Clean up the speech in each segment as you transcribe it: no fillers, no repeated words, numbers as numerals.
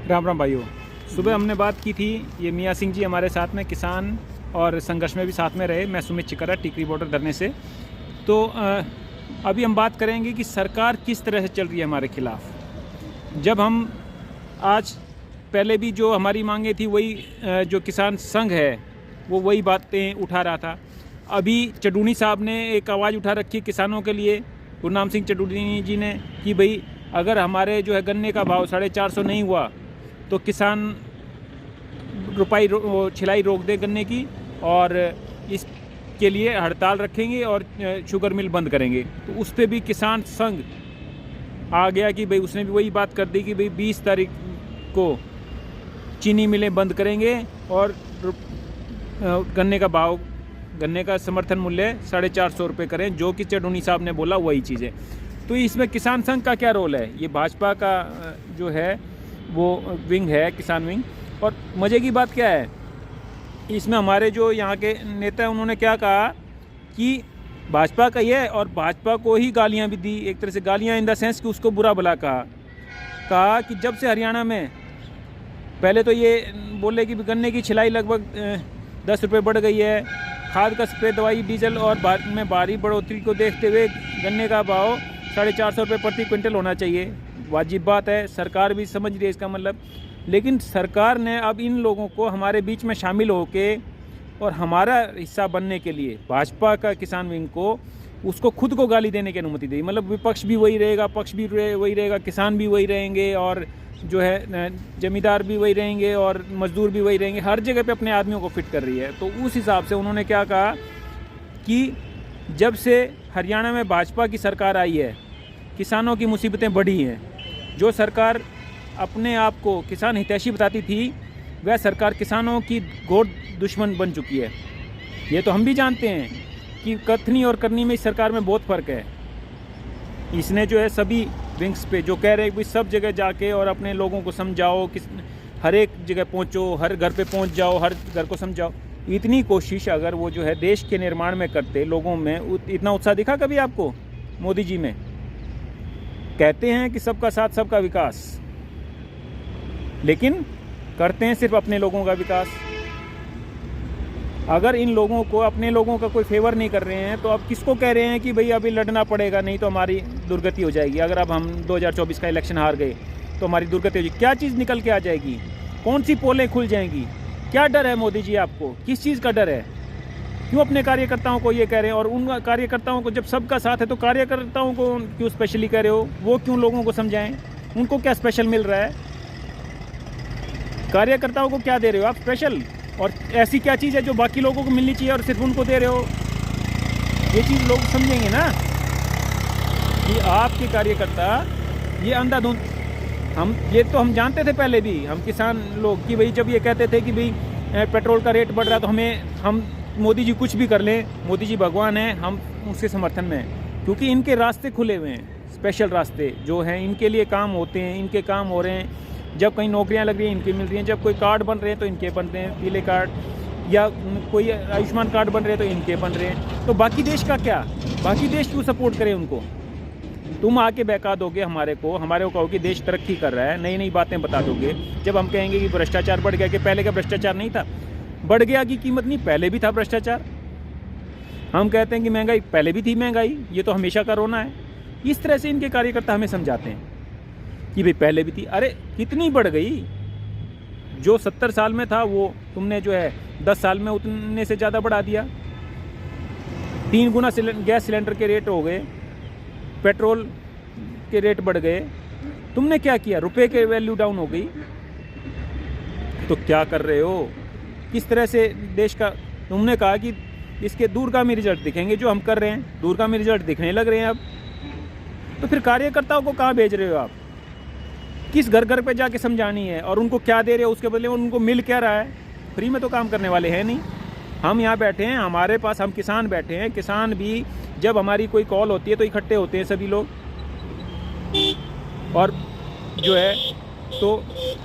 राम राम भाइयों। सुबह हमने बात की थी, ये मियाँ सिंह जी हमारे साथ में किसान और संघर्ष में भी साथ में रहे। मैं सुमित चिकरा, टिकरी बॉर्डर धरने से। तो अभी हम बात करेंगे कि सरकार किस तरह से चल रही है हमारे खिलाफ़। जब हम आज पहले भी जो हमारी मांगे थी वही जो किसान संघ है वो वही बातें उठा रहा था। अभी चडूनी साहब ने एक आवाज़ उठा रखी किसानों के लिए, गुरनाम सिंह चडूनी जी ने, कि भाई अगर हमारे जो है गन्ने का भाव 450 नहीं हुआ तो किसान छिलाई रोक दे गन्ने की, और इसके लिए हड़ताल रखेंगे और शुगर मिल बंद करेंगे। तो उस पर भी किसान संघ आ गया कि भाई उसने भी वही बात कर दी कि भाई 20 तारीख को चीनी मिलें बंद करेंगे और गन्ने का समर्थन मूल्य 450 रुपये करें, जो कि चडूनी साहब ने बोला वही चीज़ है। तो इसमें किसान संघ का क्या रोल है? ये भाजपा का जो है वो विंग है, किसान विंग। और मज़े की बात क्या है, इसमें हमारे जो यहाँ के नेता हैं उन्होंने क्या कहा कि भाजपा का ये है, और भाजपा को ही गालियाँ भी दी, एक तरह से गालियाँ इन द सेंस कि उसको बुरा भला कहा कि जब से हरियाणा में पहले तो ये बोले कि गन्ने की छिलाई लगभग 10 रुपये बढ़ गई है, खाद का स्प्रे, दवाई, डीजल और में भारी बढ़ोतरी को देखते हुए गन्ने का भाव 450 रुपये प्रति क्विंटल होना चाहिए। वाजिब बात है, सरकार भी समझ रही है इसका मतलब। लेकिन सरकार ने अब इन लोगों को हमारे बीच में शामिल होके और हमारा हिस्सा बनने के लिए भाजपा का किसान विंग को उसको खुद को गाली देने की अनुमति दी। मतलब विपक्ष भी वही रहेगा, पक्ष भी वही रहेगा, किसान भी वही रहेंगे, और जो है जमींदार भी वही रहेंगे और मजदूर भी वही रहेंगे। हर जगह पे अपने आदमियों को फिट कर रही है। तो उस हिसाब से उन्होंने क्या कहा कि जब से हरियाणा में भाजपा की सरकार आई है किसानों की मुसीबतें बढ़ी हैं। जो सरकार अपने आप को किसान हितैषी बताती थी वह सरकार किसानों की घोर दुश्मन बन चुकी है। ये तो हम भी जानते हैं कि कथनी और करनी में इस सरकार में बहुत फ़र्क है। इसने जो है सभी विंग्स पे जो कह रहे हैं कि सब जगह जाके और अपने लोगों को समझाओ, हर एक जगह पहुंचो, हर घर पे पहुंच जाओ, हर घर को समझाओ। इतनी कोशिश अगर वो जो है देश के निर्माण में करते, लोगों में इतना उत्साह दिखा कभी आपको मोदी जी में? कहते हैं कि सबका साथ सबका विकास, लेकिन करते हैं सिर्फ अपने लोगों का विकास। अगर इन लोगों को, अपने लोगों का कोई फेवर नहीं कर रहे हैं तो अब किसको कह रहे हैं कि भाई अभी लड़ना पड़ेगा, नहीं तो हमारी दुर्गति हो जाएगी। अगर अब हम 2024 का इलेक्शन हार गए तो हमारी दुर्गति हो जाएगी। क्या चीज़ निकल के आ जाएगी? कौन सी पोलें खुल जाएंगी? क्या डर है मोदी जी आपको? किस चीज़ का डर है? क्यों अपने कार्यकर्ताओं को ये कह रहे हैं? और उन कार्यकर्ताओं को, जब सबका साथ है तो कार्यकर्ताओं को क्यों स्पेशली कह रहे हो? वो क्यों लोगों को समझाएं? उनको क्या स्पेशल मिल रहा है? कार्यकर्ताओं को क्या दे रहे हो आप स्पेशल? और ऐसी क्या चीज़ है जो बाकी लोगों को मिलनी चाहिए और सिर्फ उनको दे रहे हो? ये चीज़ लोग समझेंगे ना कि आपके कार्यकर्ता ये अंधाधुंध, हम जानते थे पहले भी, हम किसान लोग, कि भाई जब ये कहते थे कि भाई पेट्रोल का रेट बढ़ रहा तो हम मोदी जी कुछ भी कर लें, मोदी जी भगवान हैं, हम उसके समर्थन में हैं। क्योंकि इनके रास्ते खुले हुए हैं, स्पेशल रास्ते जो हैं इनके लिए काम होते हैं, इनके काम हो रहे हैं। जब कहीं नौकरियां लग रही हैं इनकी मिल रही हैं, जब कोई कार्ड बन रहे हैं तो इनके बन रहे हैं, पीले कार्ड, या कोई आयुष्मान कार्ड बन रहे हैं तो इनके बन रहे हैं। तो बाकी देश का क्या? बाकी देश क्यों सपोर्ट करें उनको? तुम आके बहका दोगे हमारे को कहो कि देश तरक्की कर रहा है, नई नई बातें बता दोगे। जब हम कहेंगे कि भ्रष्टाचार बढ़ गया, कि पहले का भ्रष्टाचार नहीं था, बढ़ गया की कीमत नहीं, पहले भी था भ्रष्टाचार। हम कहते हैं कि महंगाई पहले भी थी, महंगाई ये तो हमेशा का रोना है। इस तरह से इनके कार्यकर्ता हमें समझाते हैं कि भाई पहले भी थी। अरे कितनी बढ़ गई? जो 70 साल में था वो तुमने जो है 10 साल में उतने से ज़्यादा बढ़ा दिया। 3 गुना गैस सिलेंडर के रेट हो गए, पेट्रोल के रेट बढ़ गए। तुमने क्या किया? रुपए के वैल्यू डाउन हो गई। तो क्या कर रहे हो? किस तरह से देश का? तुमने कहा कि इसके दूरगामी रिजल्ट दिखेंगे, जो हम कर रहे हैं दूरगामी रिजल्ट दिखने लग रहे हैं अब। तो फिर कार्यकर्ताओं को कहाँ भेज रहे हो आप? किस घर घर पे जाके समझानी है? और उनको क्या दे रहे हो उसके बदले? उनको मिल क्या रहा है? फ्री में तो काम करने वाले हैं नहीं। हम यहाँ बैठे हैं, हमारे पास हम किसान बैठे हैं। किसान भी जब हमारी कोई कॉल होती है तो इकट्ठे होते हैं सभी लोग, और जो है तो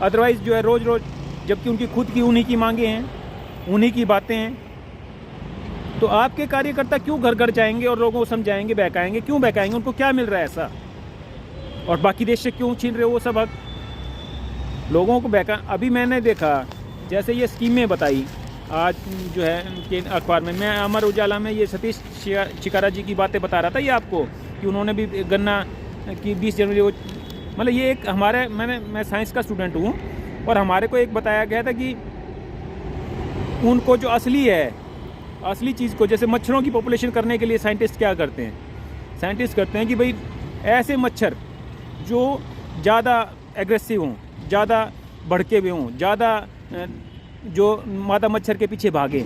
अदरवाइज़ जो है रोज़ रोज़, जबकि उनकी खुद की उन्हीं की मांगे हैं, उन्हीं की बातें हैं। तो आपके कार्यकर्ता क्यों घर घर जाएंगे और लोगों को समझाएंगे, बहकाएंगे? क्यों बहकाएंगे? उनको क्या मिल रहा है ऐसा? और बाकी देश से क्यों छीन रहे हो वो सब हक? लोगों को बेकार। अभी मैंने देखा जैसे ये स्कीमें बताई आज जो है कि अखबार में, मैं अमर उजाला में ये सतीश चिकारा जी की बातें बता रहा था ये आपको, कि उन्होंने भी गन्ना की 20 जनवरी मतलब ये एक हमारे मैं साइंस का स्टूडेंट हूँ, और हमारे को एक बताया गया था कि उनको जो असली चीज़ को, जैसे मच्छरों की पॉपुलेशन करने के लिए साइंटिस्ट क्या करते हैं, साइंटिस्ट करते हैं कि भाई ऐसे मच्छर जो ज़्यादा एग्रेसिव हों, ज़्यादा भड़के हुए हों, ज़्यादा जो मादा मच्छर के पीछे भागे,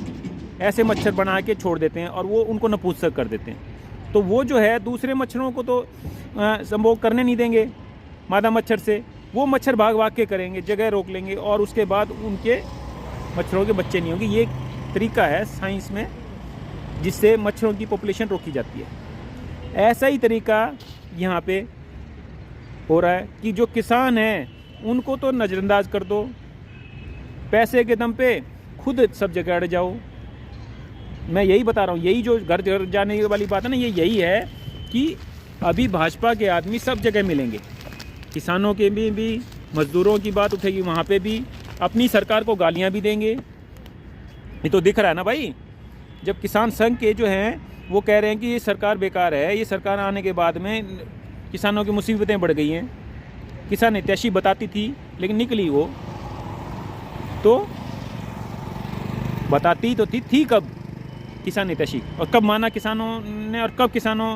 ऐसे मच्छर बना के छोड़ देते हैं और वो उनको नपुंसक कर देते हैं। तो वो जो है दूसरे मच्छरों को तो संभोग करने नहीं देंगे मादा मच्छर से, वो मच्छर भाग भाग के करेंगे, जगह रोक लेंगे और उसके बाद उनके मच्छरों के बच्चे नहीं होंगे। ये एक तरीका है साइंस में जिससे मच्छरों की पॉपुलेशन रोकी जाती है। ऐसा ही तरीका यहाँ पे हो रहा है कि जो किसान हैं उनको तो नज़रअंदाज कर दो, पैसे के दम पे खुद सब जगह अड़ जाओ। मैं यही बता रहा हूँ, यही जो घर घर जाने वाली बात है ना, ये यही है कि अभी भाजपा के आदमी सब जगह मिलेंगे, किसानों के भी मजदूरों की बात उठेगी वहाँ पे भी, अपनी सरकार को गालियाँ भी देंगे। ये तो दिख रहा है ना भाई, जब किसान संघ के जो हैं वो कह रहे हैं कि ये सरकार बेकार है, ये सरकार आने के बाद में किसानों की मुसीबतें बढ़ गई हैं। किसान हितैषी बताती थी लेकिन निकली वो तो बताती तो थी कब किसान हितैषी, और कब माना किसानों ने, और कब किसानों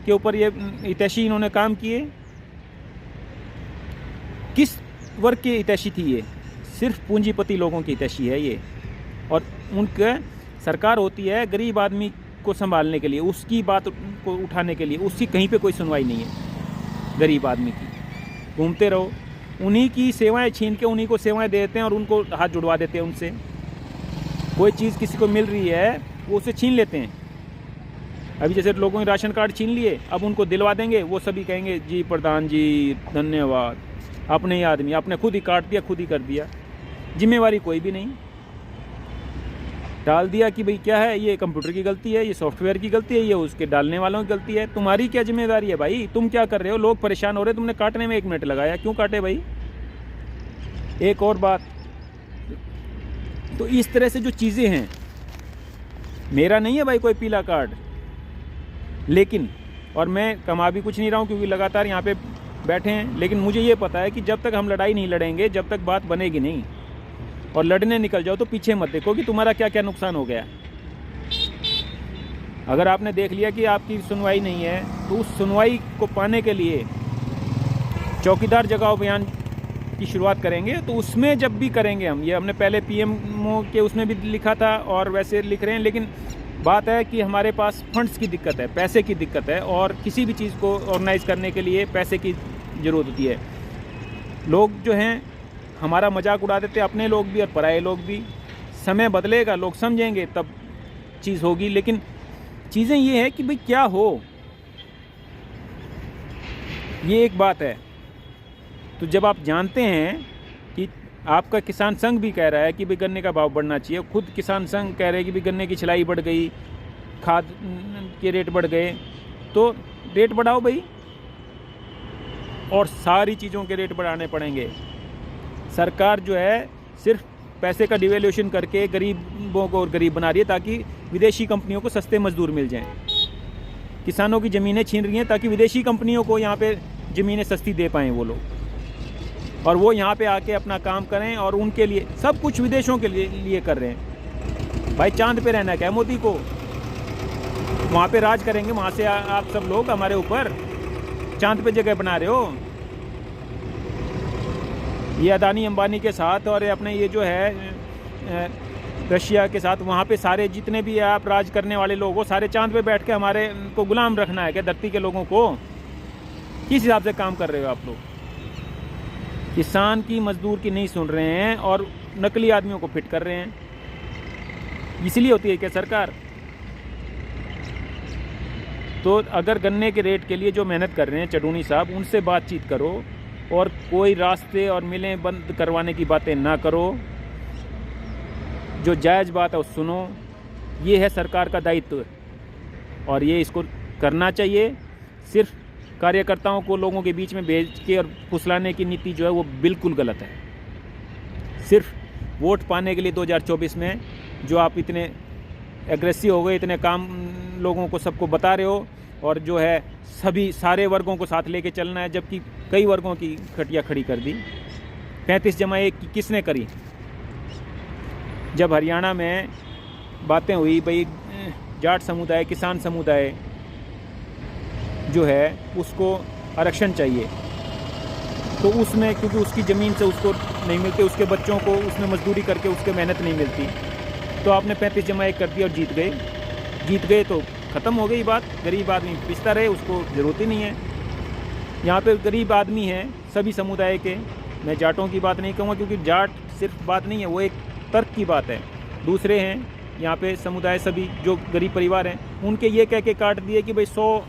के ऊपर ये हितैषी इन्होंने काम किए। किस वर्ग की हितैषी थी ये? सिर्फ पूंजीपति लोगों की हितैषी है ये, और उनके सरकार होती है गरीब आदमी को संभालने के लिए, उसकी बात को उठाने के लिए, उसकी कहीं पे कोई सुनवाई नहीं है गरीब आदमी की। घूमते रहो, उन्हीं की सेवाएं छीन के उन्हीं को सेवाएं देते हैं और उनको हाथ जुड़वा देते हैं उनसे। कोई चीज़ किसी को मिल रही है वो उसे छीन लेते हैं। अभी जैसे लोगों ने राशन कार्ड छीन लिए, अब उनको दिलवा देंगे, वो सभी कहेंगे जी प्रधान जी धन्यवाद, अपने ही आदमी, आपने खुद ही काट दिया, खुद ही कर दिया, जिम्मेवारी कोई भी नहीं। डाल दिया कि भाई क्या है, ये कंप्यूटर की गलती है, ये सॉफ्टवेयर की गलती है, ये उसके डालने वालों की गलती है, तुम्हारी क्या जिम्मेदारी है भाई? तुम क्या कर रहे हो? लोग परेशान हो रहे हैं, तुमने काटने में 1 मिनट लगाया, क्यों काटे भाई? एक और बात, तो इस तरह से जो चीज़ें हैं, मेरा नहीं है भाई कोई पीला कार्ड, लेकिन और मैं कमा भी कुछ नहीं रहा हूँ क्योंकि लगातार यहाँ पे बैठे हैं, लेकिन मुझे ये पता है कि जब तक हम लड़ाई नहीं लड़ेंगे, जब तक बात बनेगी नहीं, और लड़ने निकल जाओ तो पीछे मत देखो कि तुम्हारा क्या क्या नुकसान हो गया। अगर आपने देख लिया कि आपकी सुनवाई नहीं है, तो उस सुनवाई को पाने के लिए चौकीदार जगाओ अभियान की शुरुआत करेंगे। तो उसमें जब भी करेंगे हम, ये हमने पहले पीएमओ के उसमें भी लिखा था और वैसे लिख रहे हैं, लेकिन बात है कि हमारे पास फंड्स की दिक्कत है, पैसे की दिक्कत है, और किसी भी चीज़ को ऑर्गेनाइज करने के लिए पैसे की ज़रूरत होती है। लोग जो हैं हमारा मजाक उड़ा देते, अपने लोग भी और पराये लोग भी। समय बदलेगा, लोग समझेंगे, तब चीज़ होगी। लेकिन चीज़ें ये है कि भाई क्या हो, ये एक बात है। तो जब आप जानते हैं कि आपका किसान संघ भी कह रहा है कि भाई गन्ने का भाव बढ़ना चाहिए, खुद किसान संघ कह रहे हैं कि भाई गन्ने की छिलाई बढ़ गई, खाद के रेट बढ़ गए, तो रेट बढ़ाओ भाई, और सारी चीज़ों के रेट बढ़ाने पड़ेंगे। सरकार जो है सिर्फ पैसे का डिवेल्यूशन करके गरीबों को और गरीब बना रही है ताकि विदेशी कंपनियों को सस्ते मजदूर मिल जाएं। किसानों की ज़मीनें छीन रही हैं ताकि विदेशी कंपनियों को यहाँ पे ज़मीनें सस्ती दे पाएँ वो लोग, और वो यहाँ पे आके अपना काम करें, और उनके लिए सब कुछ विदेशों के लिए कर रहे हैं। भाई चांद पे रहना क्या मोदी को, वहाँ पे राज करेंगे, वहाँ से आप सब लोग हमारे ऊपर चांद पे जगह बना रहे हो। ये अदानी अंबानी के साथ और अपने ये जो है रशिया के साथ, वहाँ पे सारे जितने भी आप राज करने वाले लोग हो, सारे चांद पे बैठ के हमारे को गुलाम रखना है क्या धरती के लोगों को? किस हिसाब से काम कर रहे हो आप लोग? किसान की मजदूर की नहीं सुन रहे हैं और नकली आदमियों को फिट कर रहे हैं। इसलिए होती है क्या सरकार? तो अगर गन्ने के रेट के लिए जो मेहनत कर रहे हैं चडूनी साहब, उनसे बातचीत करो, और कोई रास्ते और मिलें बंद करवाने की बातें ना करो। जो जायज़ बात है वो सुनो। ये है सरकार का दायित्व, और ये इसको करना चाहिए। सिर्फ कार्यकर्ताओं को लोगों के बीच में भेज के और फुसलाने की नीति जो है वो बिल्कुल गलत है। सिर्फ वोट पाने के लिए 2024 में जो आप इतने एग्रेसिव हो गए, इतने काम लोगों को सबको बता रहे हो, और जो है सभी सारे वर्गों को साथ लेके चलना है, जबकि कई वर्गों की खटिया खड़ी कर दी। 35/1 की किसने करी? जब हरियाणा में बातें हुई भाई जाट समुदाय, किसान समुदाय जो है उसको आरक्षण चाहिए, तो उसमें क्योंकि उसकी ज़मीन से उसको नहीं मिलते, उसके बच्चों को उसमें मजदूरी करके उसके मेहनत नहीं मिलती, तो आपने 35/1 कर दिया और जीत गए तो ख़त्म हो गई बात। गरीब आदमी पिसता रहे, उसको ज़रूरत ही नहीं है। यहाँ पे गरीब आदमी हैं सभी समुदाय के, मैं जाटों की बात नहीं कहूँगा क्योंकि जाट सिर्फ बात नहीं है, वो एक तर्क की बात है। दूसरे हैं यहाँ पे समुदाय सभी जो गरीब परिवार हैं, उनके ये कह के काट दिए कि भाई 100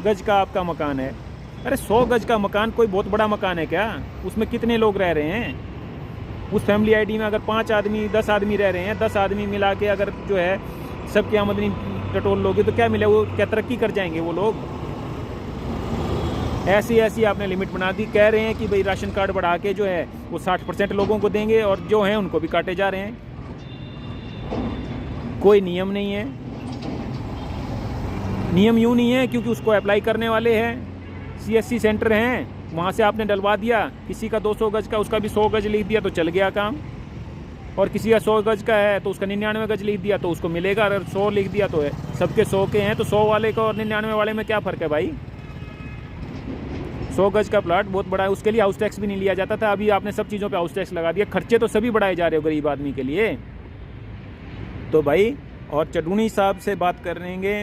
गज का आपका मकान है। अरे 100 गज का मकान कोई बहुत बड़ा मकान है क्या? उसमें कितने लोग रह रहे हैं? उस फैमिली आईडी में अगर 5 आदमी 10 आदमी रह रहे हैं, 10 आदमी मिला के अगर जो है सबकी आमदनी टटोल लोगे तो क्या मिले? वो क्या तरक्की कर जाएंगे वो लोग? ऐसी आपने लिमिट बना दी। कह रहे हैं कि भाई राशन कार्ड बढ़ा के जो है वो 60% लोगों को देंगे और जो हैं उनको भी काटे जा रहे हैं। कोई नियम नहीं है। नियम यूँ नहीं है क्योंकि उसको अप्लाई करने वाले हैं CSC सेंटर हैं, वहाँ से आपने डलवा दिया। किसी का 200 गज का, उसका भी 100 गज लिख दिया तो चल गया काम, और किसी का 100 गज का है तो उसका 99 गज लिख दिया तो उसको मिलेगा। अगर 100 लिख दिया तो है, सबके 100 के हैं तो 100 वाले का और 99 वाले में क्या फ़र्क है भाई? 100 गज का प्लाट बहुत बड़ा है, उसके लिए हाउस टैक्स भी नहीं लिया जाता था। अभी आपने सब चीज़ों पे हाउस टैक्स लगा दिया। खर्चे तो सभी बढ़ाए जा रहे हो गरीब आदमी के लिए। तो भाई, और चडूनी साहब से बात करेंगे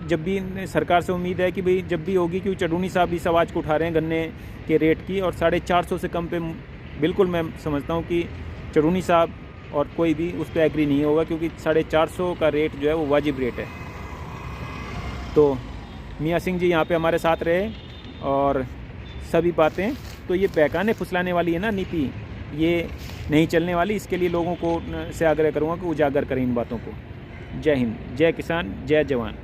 जब भी, सरकार से उम्मीद है कि भाई जब भी होगी, क्योंकि चडूनी साहब इस आवाज़ को उठा रहे हैं गन्ने के रेट की, और 450 से कम पे बिल्कुल मैं समझता हूँ कि चडूनी साहब और कोई भी उस पर एग्री नहीं होगा, क्योंकि 450 का रेट जो है वो वाजिब रेट है। तो मियाँ सिंह जी यहाँ पे हमारे साथ रहे, और सभी बातें तो ये बहकाने फुसलाने वाली है ना नीति, ये नहीं चलने वाली। इसके लिए लोगों को से आग्रह करूँगा कि उजागर करें इन बातों को। जय हिंद, जय किसान, जय जवान।